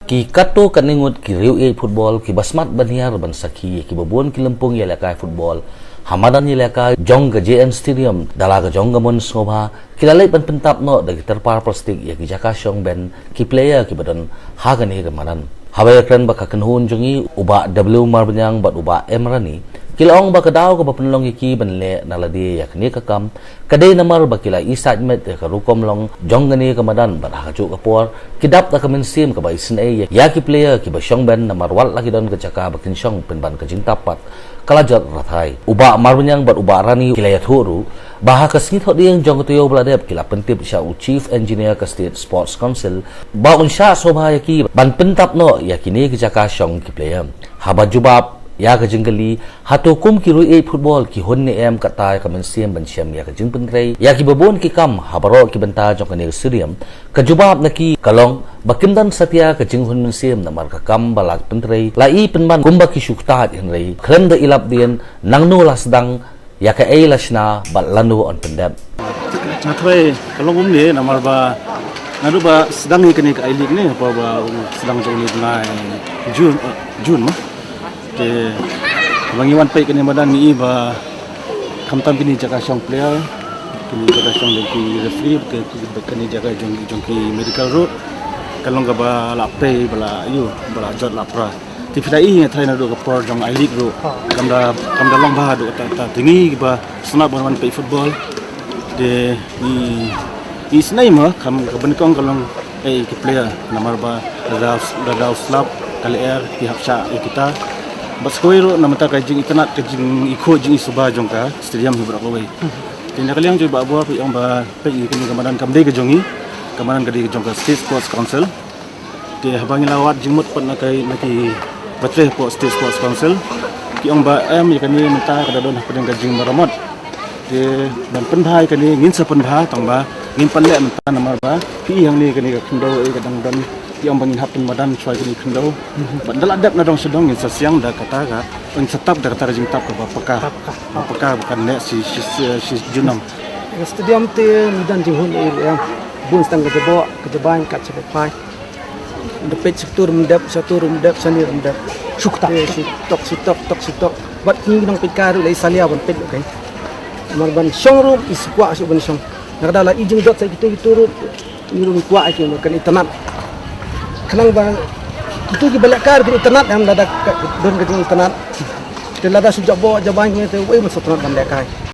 Ki kato kaningut ki riu football ki basmat baniar ban sakhi ki babon ki lempung ya lekai football hamadan ya lekai jong ga JN Stadium dalaga jong ga mon sobha kilalai ban pentap no da terpar plastik ya ki jaka syong ben ki player ki badan hagani ga manan habaya kran ba kakenhun jongi uba W marbanyang bat uba emrani kilong ba kadaw ka papenlong iki banle naladi ya kini kakam kadai namar ba kila isat met ka rukom long jong gani ka madan ba ha ju ka por kidap ta kamen sim ka ba isin ay ya ki player ki ba syong ben namar wal lagi don ka jaka ba kin syong pen ban ka jing tapat kalajat rathai uba marbanyang bat uba rani kila ya thuru ba ka snit hot ding jong tuyo bladep kila pentip sya chief engineer ka state sports council ba unsha sobha ya ki ban pentap no ya kini ka jaka syong ki player haba jubab ya ka jinggali hato kum ki rui football ki honne em katai ka mensiam ban siam ya ka jing penrei ya ki babon ki kam habaro ki benta jong ka ne stadium ka jubab na ki kalong bakimdan satya ka jing hon mensiam na mar ka kam balat penrei lai penban kumba ki shukta in rei krenda ilap dien nangno lasdang ya ka ei lasna bal lanu on pendap nathoi kalong umne namar ba nadu ba sedang ni kene ka ilik ne apa ba sedang jong ni nai jun ma ke bangiwan pai kene madan ni ba kamtam kini jaga syong player kini jaga syong ki referee ke kini jaga jong ki medical road kalong ga ba lapai bala yu bala jot lapra ti filai ngai thai na do ka por jong I league ro kamda long ba do ta tingi ba sna bon pai football de ni isnai ma kam ka benkong kalong ki player namar ba da slap kali air ki hapsha kita bas koiro namata ka jing itanat ka jing iko jing suba jongka stadium hibra kawai tinda kaliang joy ba bo pi ang ba pe kini kamanan kamdei ka jongi kamanan ka di jongka state sports council de habang lawat jingmut pat na kai naki batre po state sports council ki ang ba am yakani menta ka don padang ka jing maramot de dan pendhai kani ngin sa pendha tong ba ngin palle menta namar ba pi yang ni kani ka khindo ka dang dan yang bangin hapin madan choi kini khindo bandal adap na dong sedong in sasyang da kata ga eng setap da kata jing tap ka peka bukan ne si junam stadium te dan jing hun yang bun stang ka jabo ka jaban kat sepai de pet sektor mendap sanir mendap sukta sitok bat ni dong pet karu lai salia bon pet okay marban song rum iswa su ban song nakadala ijing dot sa gitu rum ni rum kwa ke kan itanat kenang ba itu ki balak kar di internet am dadak don ke internet te lada sujak bo jaban ke te wei masuk internet ban lekai